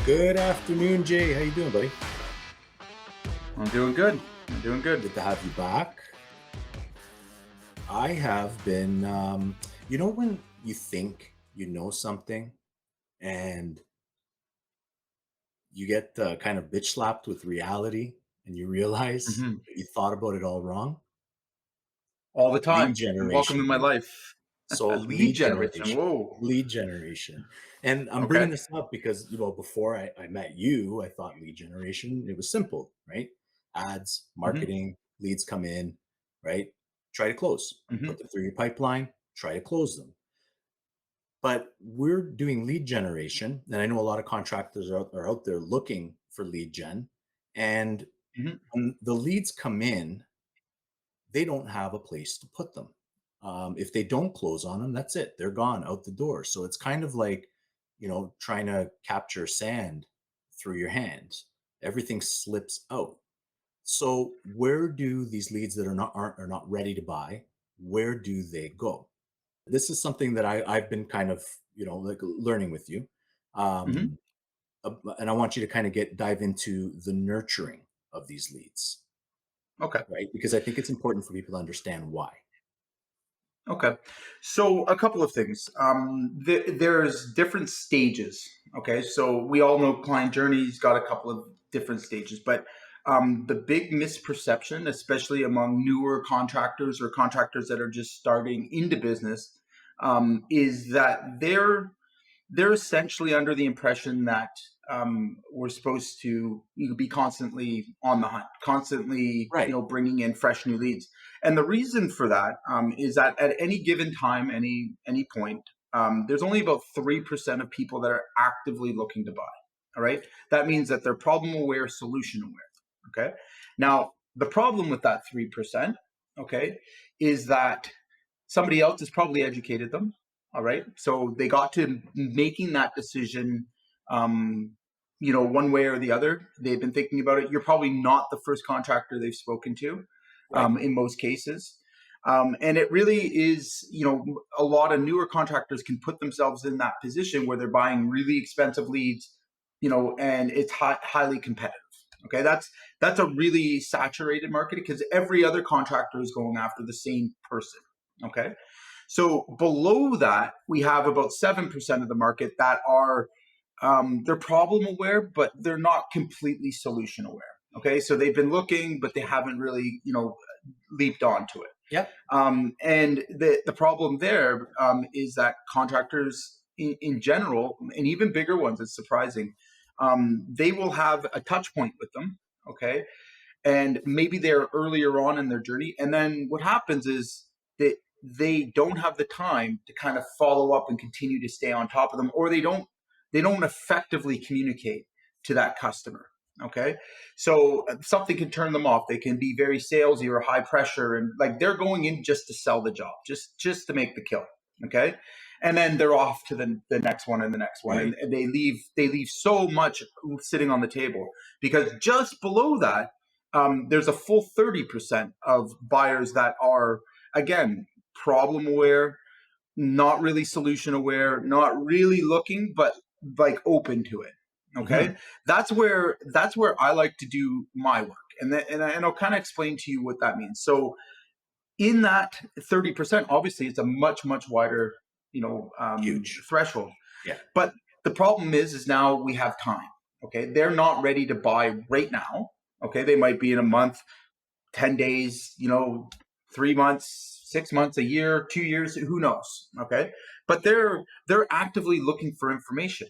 Good afternoon, Jay. How you doing, buddy? I'm doing good. I'm doing good. Good to have you back. I have been, when you think you know something and you get kind of bitch slapped with reality and you realize hmm that you thought about it all wrong? All the Lead time. And welcome to generation, my man. life. So Lead generation. Whoa. lead generation. And I'm bringing Okay. this up because, before I met you, I thought lead generation, it was simple, right? Ads, hmm marketing, leads come in, right? Try to close, hmm put them through your pipeline, try to close them. But we're doing lead generation. And I know a lot of contractors are out there looking for lead gen. And hmm when the leads come in, they don't have a place to put them. If they don't close on them, that's it. They're gone out the door. So it's kind of like, trying to capture sand through your hands. Everything slips out. So where do these leads that are not ready to buy? Where do they go? This is something that I've been kind of like learning with you, hmm um, and I want you to kind of dive into the nurturing of these leads, Okay. right? Because I think it's important for people to understand why. Okay. So a couple of things. There's different stages. Okay. So we all know client journey's got a couple of different stages, but the big misperception, especially among newer contractors or contractors that are just starting into business, is that they're essentially under the impression that we're supposed to be constantly on the hunt, constantly, Right. bringing in fresh new leads. And the reason for that is that at any given time, any point, there's only about 3% of people that are actively looking to buy. All right, that means that they're problem aware, solution aware. Okay, now the problem with that 3%, okay, is that somebody else has probably educated them. All right. So they got to making that decision, one way or the other. They've been thinking about it. You're probably not the first contractor they've spoken to, Right. in most cases. And it really is, a lot of newer contractors can put themselves in that position where they're buying really expensive leads, and it's highly competitive. Okay, that's a really saturated market because every other contractor is going after the same person. Okay. So below that, we have about 7% of the market that are they're problem aware, but they're not completely solution aware. Okay. So they've been looking, but they haven't really, leaped onto it. Yep. And the problem there is that contractors in general, and even bigger ones, it's surprising, they will have a touch point with them. Okay, and maybe they're earlier on in their journey. And then what happens is that they don't have the time to kind of follow up and continue to stay on top of them, or they don't effectively communicate to that customer. Okay, so something can turn them off. They can be very salesy or high pressure, and like they're going in just to sell the job, just to make the kill. Okay, and then they're off to the next one and the next one, Right. and they leave so much sitting on the table because just below that, there's a full 30% of buyers that are, again, problem aware, not really solution aware, not really looking, but like open to it. Mhm. Okay, that's where I like to do my work, and I'll kind of explain to you what that means. So in that 30%, obviously, it's a much wider, Huge. threshold. Yeah. But the problem is now we have time. Okay, they're not ready to buy right now. Okay, they might be in a month, 10 days, 3 months, 6 months, a year, 2 years, who knows? Okay. But they're actively looking for information.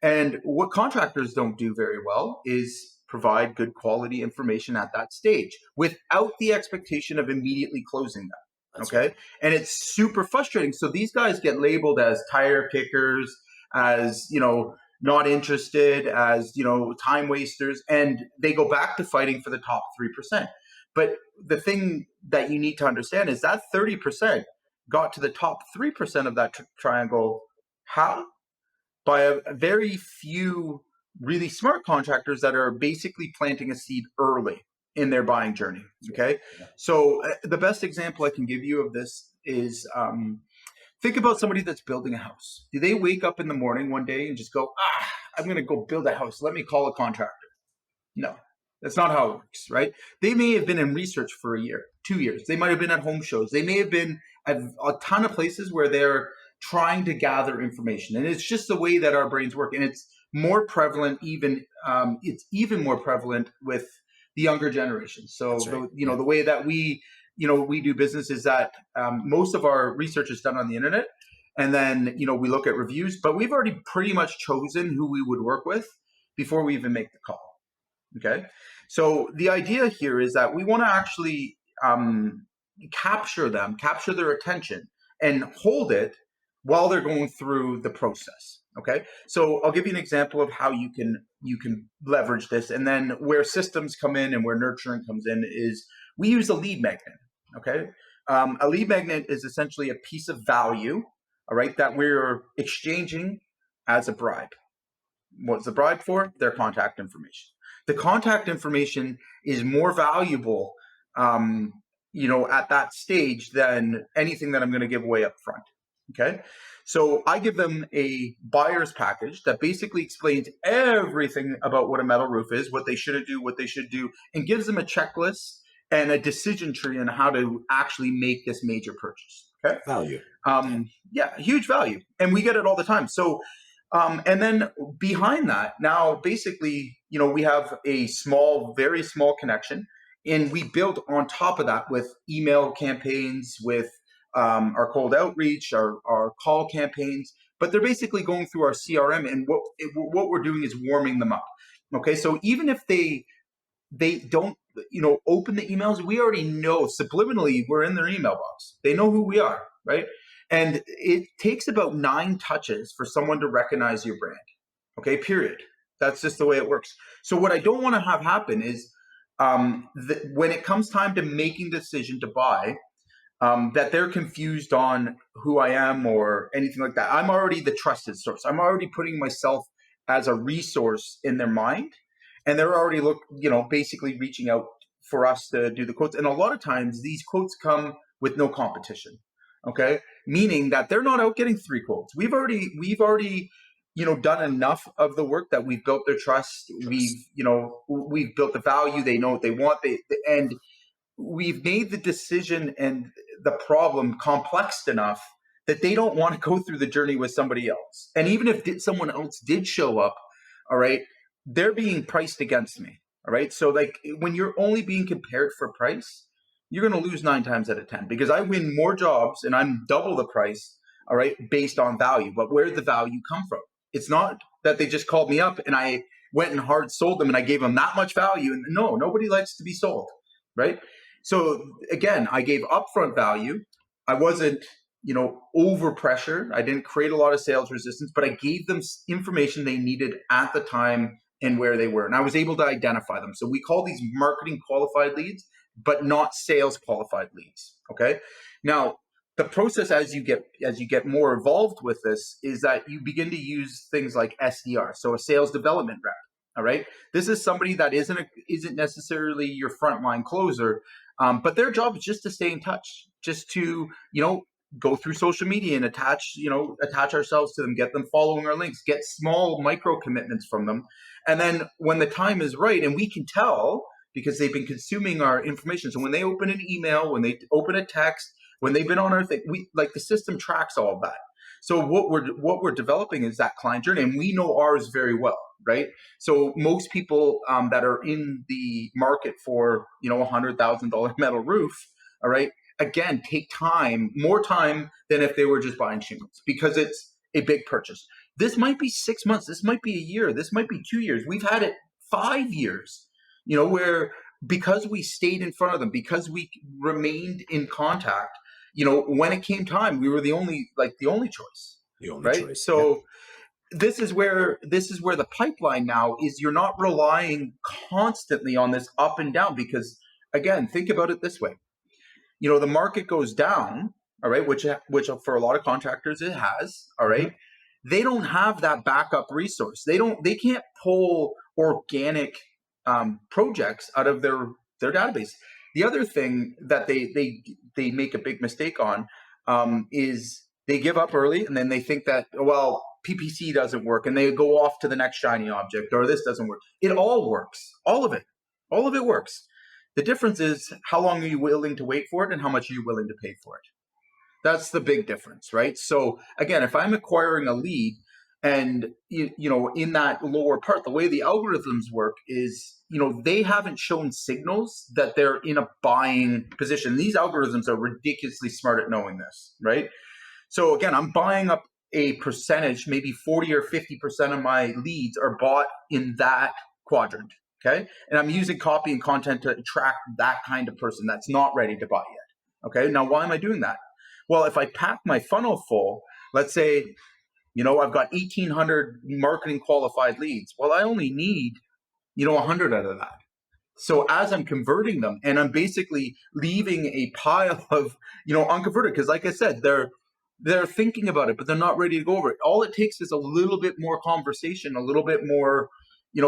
And what contractors don't do very well is provide good quality information at that stage without the expectation of immediately closing them. That's right. Okay. And it's super frustrating. So these guys get labeled as tire kickers, as, not interested, as, time wasters, and they go back to fighting for the top 3%. But the thing that you need to understand is that 30% got to the top 3% of that triangle. How? By a very few really smart contractors that are basically planting a seed early in their buying journey. That's right. Okay. Yeah. So the best example I can give you of this is think about somebody that's building a house. Do they wake up in the morning one day and just go, I'm going to go build a house. Let me call a contractor. No, that's not how it works, right? They may have been in research for a year, 2 years. They might have been at home shows. They may have been at a ton of places where they're trying to gather information. And it's just the way that our brains work. And it's more prevalent, it's even more prevalent with the younger generation. That's So, right. Yeah. the way that we do business is that most of our research is done on the internet. And then, we look at reviews, but we've already pretty much chosen who we would work with before we even make the call. Okay. So the idea here is that we want to actually capture their attention and hold it while they're going through the process. Okay. So I'll give you an example of how you can leverage this. And then where systems come in and where nurturing comes in is we use a lead magnet. Okay. A lead magnet is essentially a piece of value, all right, that we're exchanging as a bribe. What's the bribe for? Their contact information. The contact information is more valuable, at that stage than anything that I'm going to give away up front. Okay. So I give them a buyer's package that basically explains everything about what a metal roof is, what they shouldn't do, what they should do, and gives them a checklist and a decision tree on how to actually make this major purchase. Okay. Value. Yeah, huge value. And we get it all the time. So, and then behind that, now basically, we have a very small connection, and we build on top of that with email campaigns, with our cold outreach, our call campaigns. But they're basically going through our CRM, and what we're doing is warming them up. Okay, so even if they don't open the emails, we already know subliminally we're in their email box. They know who we are, right? And it takes about 9 touches for someone to recognize your brand. Okay, period. That's just the way it works. So what I don't want to have happen is when it comes time to making the decision to buy, that they're confused on who I am or anything like that. I'm already the trusted source. I'm already putting myself as a resource in their mind, and they're already basically reaching out for us to do the quotes. And a lot of times these quotes come with no competition. Okay, meaning that they're not out getting 3 quotes. We've already done enough of the work that we've built their trust. We've built the value. They know what they want. And we've made the decision and the problem complex enough that they don't want to go through the journey with somebody else. And even if someone else did show up, all right, they're being priced against me. All right. So when you're only being compared for price, you're going to lose 9 times out of 10 because I win more jobs and I'm double the price. All right. Based on value. But where did the value come from? It's not that they just called me up and I went and hard sold them and I gave them that much value. And no, nobody likes to be sold. Right. So again, I gave upfront value. I wasn't, over pressure. I didn't create a lot of sales resistance, but I gave them information they needed at the time and where they were. And I was able to identify them. So we call these marketing qualified leads, but not sales qualified leads. Okay. Now, the process as you get more involved with this is that you begin to use things like SDR, so a sales development rep. All right. This is somebody that isn't necessarily your frontline closer, but their job is just to stay in touch, just to go through social media and attach ourselves to them, get them following our links, get small micro commitments from them, and then when the time is right, and we can tell because they've been consuming our information. So when they open an email, when they open a text, when they've been on our thing, the system tracks all of that. So what we're developing is that client journey, and we know ours very well, right? So most people that are in the market for $100,000 metal roof, all right, again, take more time than if they were just buying shingles because it's a big purchase. This might be 6 months, this might be a year, this might be 2 years. We've had it 5 years, where because we stayed in front of them, because we remained in contact, when it came time, we were the only choice. The only right? choice. Yeah. So this is where the pipeline now is. You're not relying constantly on this up and down because, again, think about it this way. The market goes down, all right, which for a lot of contractors it has, all right. Mm-hmm. They don't have that backup resource. They can't pull organic projects out of their database. The other thing that they make a big mistake on is they give up early, and then they think that, well, PPC doesn't work, and they go off to the next shiny object, or this doesn't work. It all works. All of it works. The difference is how long are you willing to wait for it and how much are you willing to pay for it. That's the big difference, right? So again, if I'm acquiring a lead and in that lower part, the way the algorithms work is, they haven't shown signals that they're in a buying position. These algorithms are ridiculously smart at knowing this, right? So again, I'm buying up a percentage, maybe 40 or 50% of my leads are bought in that quadrant. Okay. And I'm using copy and content to attract that kind of person that's not ready to buy yet. Okay. Now, why am I doing that? Well, if I pack my funnel full, let's say, I've got 1,800 marketing qualified leads. Well, I only need, 100 out of that. So as I'm converting them, and I'm basically leaving a pile of, unconverted, because like I said, they're thinking about it, but they're not ready to go over it. All it takes is a little bit more conversation, a little bit more,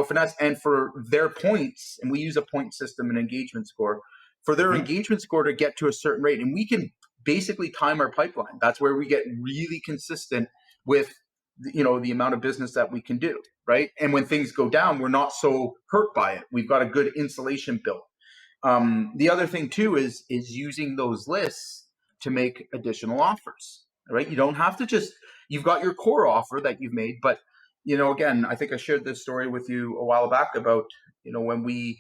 finesse, and for their points, and we use a point system and engagement score, for their Mhm. engagement score to get to a certain rate. And we can basically time our pipeline. That's where we get really consistent with, the amount of business that we can do, right? And when things go down, we're not so hurt by it. We've got a good insulation built. The other thing too is using those lists to make additional offers, right? You don't have to you've got your core offer that you've made, but again, I think I shared this story with you a while back about, when we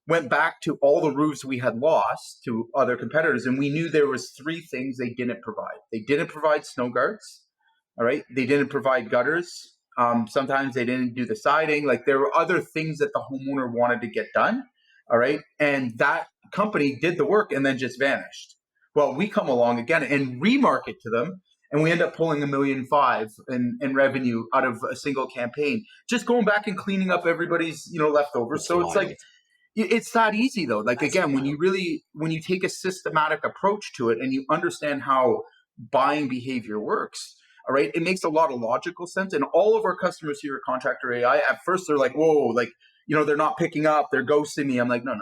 went back to all the roofs we had lost to other competitors, and we knew there was three things they didn't provide. They didn't provide snow guards. All right. They didn't provide gutters. Sometimes they didn't do the siding. Like, there were other things that the homeowner wanted to get done. All right. And that company did the work and then just vanished. Well, we come along again and remarket to them, and we end up pulling $1.5 million in revenue out of a single campaign, just going back and cleaning up everybody's, leftovers. That's So it's like, wild. it's not easy though. Like, That's again, wild. when you take a systematic approach to it and you understand how buying behavior works, all right, it makes a lot of logical sense. And all of our customers here at Contractor AI, at first they're like, whoa, like, they're not picking up, they're ghosting me. I'm like, no,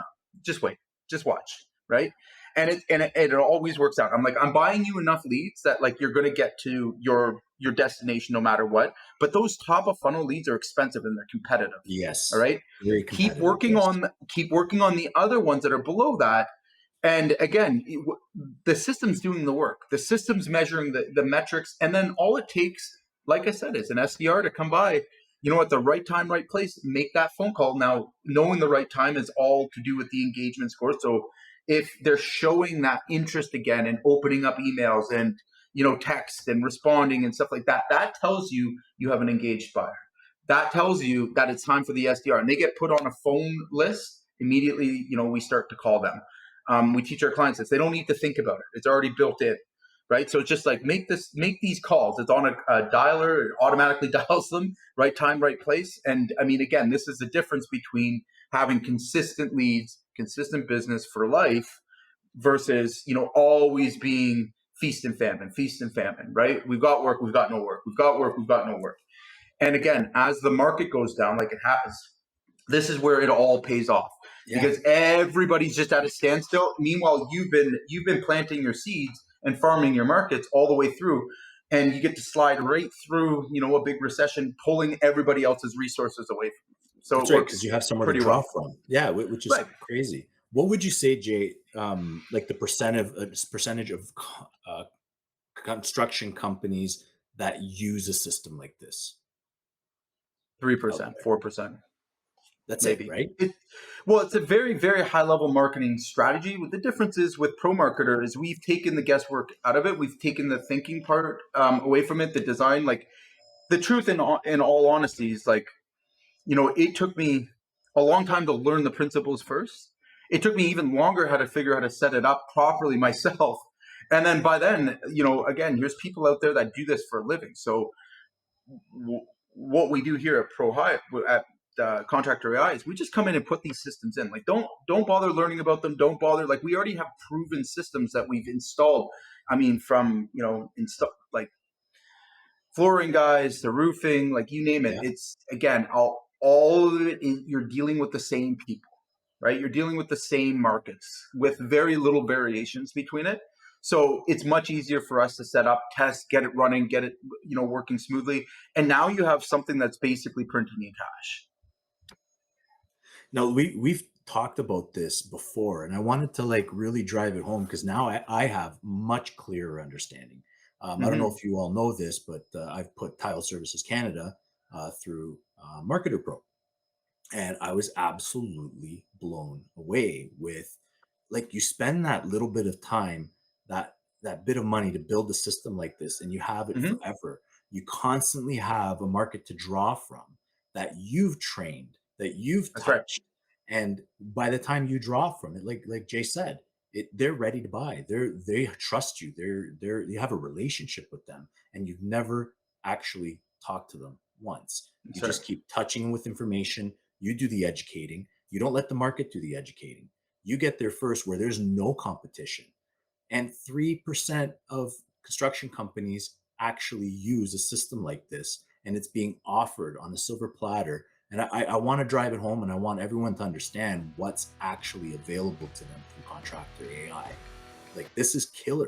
just wait, just watch, right? And it always works out. I'm like, I'm buying you enough leads that, like, you're going to get to your destination no matter what. But those top of funnel leads are expensive and they're competitive. All Yes. right. Very Keep competitive. working Yes. on keep working on the other ones that are below that. And again, the system's doing the work. The system's measuring the metrics. And then all it takes, like I said, is an SDR to come by, at the right time, right place, make that phone call. Now, knowing the right time is all to do with the engagement score. So if they're showing that interest again and opening up emails and, text and responding and stuff like that, that tells you you have an engaged buyer. That tells you that it's time for the SDR, and they get put on a phone list immediately. We start to call them. We teach our clients this. They don't need to think about it. It's already built in, right? So it's just like, make these calls. It's on a dialer. It automatically dials them, right time, right place. And I mean, again, this is the difference between having consistent leads, consistent business for life versus, always being feast and famine, right? We've got work, we've got no work. We've got work, we've got no work. And again, as the market goes down, like it has, this is where it all pays off, Yeah. because everybody's just at a standstill. Meanwhile, you've been planting your seeds and farming your markets all the way through, and you get to slide right through, a big recession, pulling everybody else's resources away from you. So That's it right, because works you have somewhere to pretty draw well. from. Yeah, which is Right. crazy. What would you say, Jay, like the percentage of construction companies that use a system like this out 3%, there? 4%. That's it, Maybe. right? Well, it's a very, very high level marketing strategy. What the difference is with Pro Marketer is we've taken the guesswork out of it. We've taken the thinking part away from it, the design. Like, the truth, in all honesty, is like, it took me a long time to learn the principles first. It took me even longer how to figure out how to set it up properly myself. And then by then, again, there's people out there that do this for a living. So what we do here at at Contractor AI is we just come in and put these systems in. Like, don't bother learning about them. Don't bother. Like, we already have proven systems that we've installed. I mean, from install like flooring guys to roofing, like, you name it. Yeah. It's, again, all of it is, you're dealing with the same people, right? You're dealing with the same markets with very little variations between it. So it's much easier for us to set up, test, get it running, get it, working smoothly. And now you have something that's basically printing in cash. Now we've talked about this before, and I wanted to like really drive it home because now I have much clearer understanding. I don't know Hmm. if you all know this, but I've put Tile Services Canada through Marketer Pro, and I was absolutely blown away with like you spend that little bit of time, that bit of money to build a system like this, and you have it Hmm. forever. You constantly have a market to draw from that you've trained, that you've That's right. touched, and by the time you draw from it, like Jay said, they're ready to buy. They trust you. You have a relationship with them, and you've never actually talked to them once. You That's right. just keep touching them with information. You do the educating. You don't let the market do the educating. You get there first where there's no competition. And 3% of construction companies actually use a system like this, and it's being offered on a silver platter. And I want to drive it home, and I want everyone to understand what's actually available to them through Contractor AI. Like, this is killer.